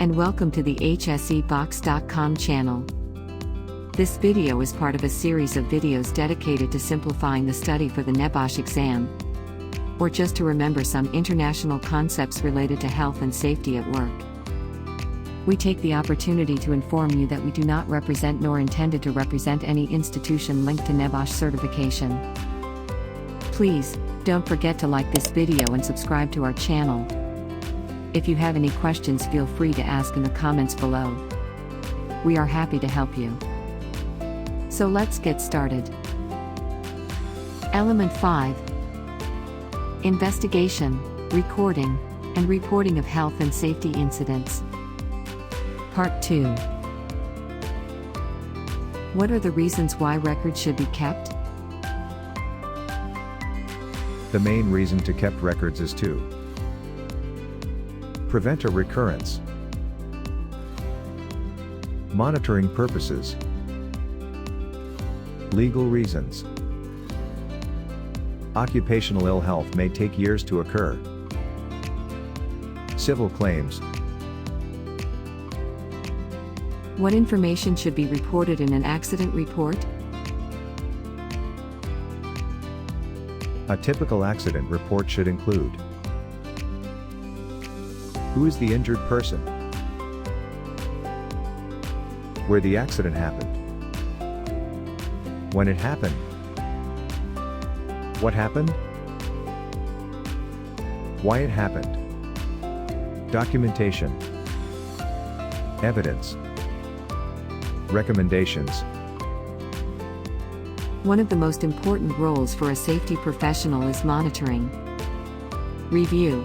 and welcome to the HSEbox.com channel. This video is part of a series of videos dedicated to simplifying the study for the Nebosh exam, or just to remember some international concepts related to health and safety at work. We take the opportunity to inform you that we do not represent nor intended to represent any institution linked to Nebosh certification. Please, don't forget to like this video and subscribe to our channel. If you have any questions, feel free to ask in the comments below. We are happy to help you. So let's get started. Element 5. Investigation, recording, and reporting of health and safety incidents. Part 2. What are the reasons why records should be kept? The main reason to keep records is to prevent a recurrence, monitoring purposes, legal reasons. Occupational ill health may take years to occur. Civil claims. What information should be reported in an accident report? A typical accident report should include: who is the injured person, where the accident happened, when it happened, what happened, why it happened, documentation, evidence, recommendations. One of the most important roles for a safety professional is monitoring, review,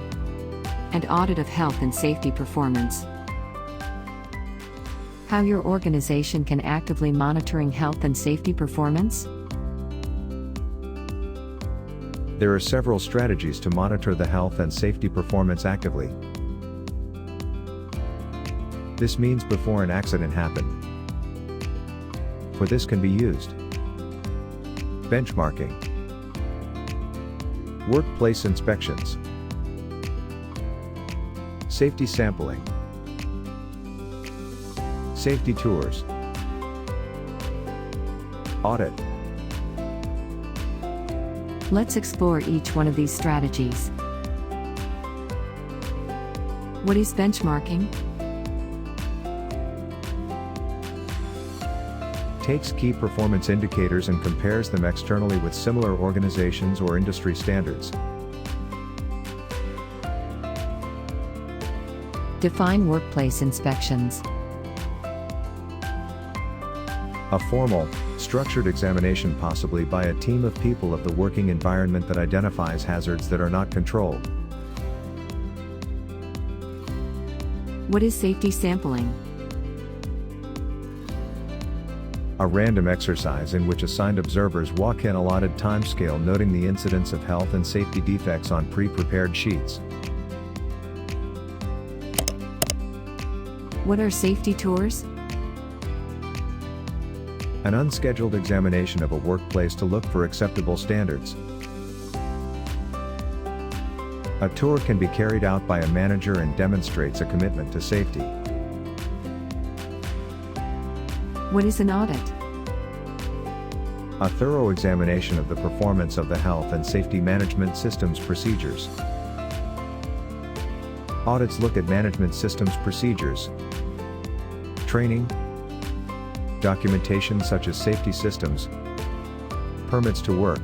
and audit of health and safety performance. How your organization can actively monitoring health and safety performance? There are several strategies to monitor the health and safety performance actively. This means before an accident happened. For this can be used benchmarking, workplace inspections, safety sampling, safety tours, audit. Let's explore each one of these strategies. What is benchmarking? Takes key performance indicators and compares them externally with similar organizations or industry standards. Define workplace inspections. A formal, structured examination, possibly by a team of people, of the working environment that identifies hazards that are not controlled. What is safety sampling? A random exercise in which assigned observers walk an allotted timescale, noting the incidence of health and safety defects on pre-prepared sheets. What are safety tours? An unscheduled examination of a workplace to look for acceptable standards. A tour can be carried out by a manager and demonstrates a commitment to safety. What is an audit? A thorough examination of the performance of the health and safety management systems procedures. Audits look at management systems procedures, training, documentation such as safety systems, permits to work,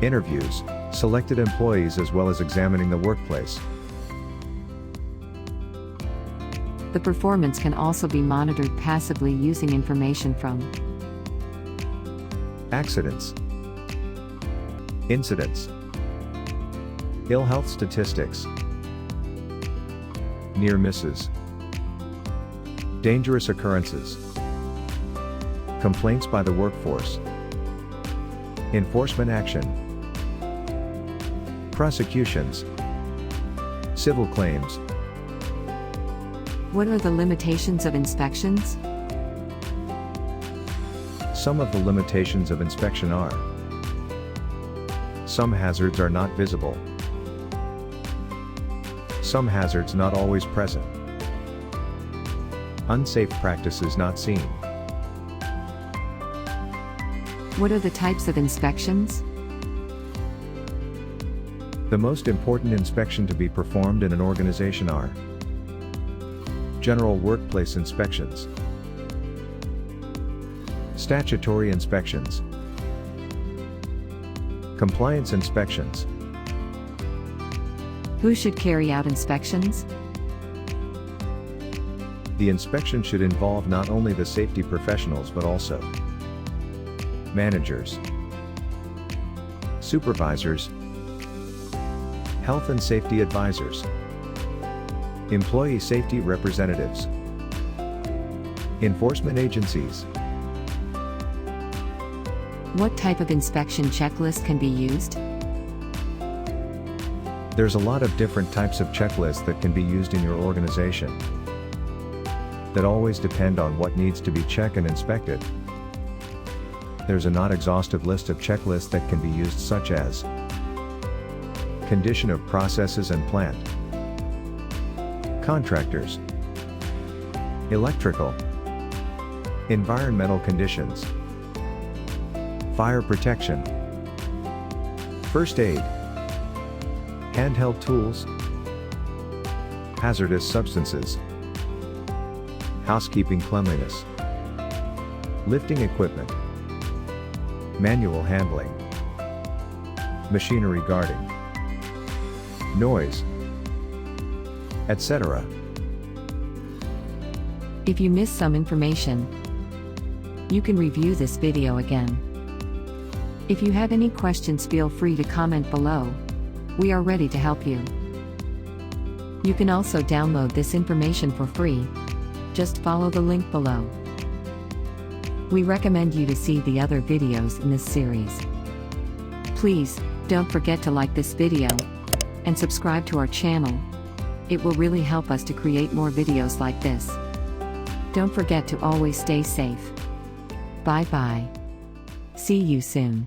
interviews, selected employees, as well as examining the workplace. The performance can also be monitored passively using information from accidents, incidents, ill health statistics, near misses, dangerous occurrences, complaints by the workforce, enforcement action, prosecutions, civil claims. What are the limitations of inspections? Some of the limitations of inspection are: some hazards are not visible, some hazards not always present, Unsafe practices not seen. What are the types of inspections? The most important inspection to be performed in an organization are general workplace inspections, statutory inspections, compliance inspections. Who should carry out inspections? The inspection should involve not only the safety professionals but also managers, supervisors, health and safety advisors, employee safety representatives, enforcement agencies. What type of inspection checklist can be used? There's a lot of different types of checklists that can be used in your organization that always depend on what needs to be checked and inspected. There's a not exhaustive list of checklists that can be used, such as condition of processes and plant, contractors, electrical, environmental conditions, fire protection, first aid, handheld tools, hazardous substances, housekeeping cleanliness, lifting equipment, manual handling, machinery guarding, noise, etc. If you missed some information, you can review this video again. If you have any questions, feel free to comment below. We are ready to help you. You can also download this information for free. Just follow the link below. We recommend you to see the other videos in this series. Please, don't forget to like this video and subscribe to our channel. It will really help us to create more videos like this. Don't forget to always stay safe. Bye bye. See you soon.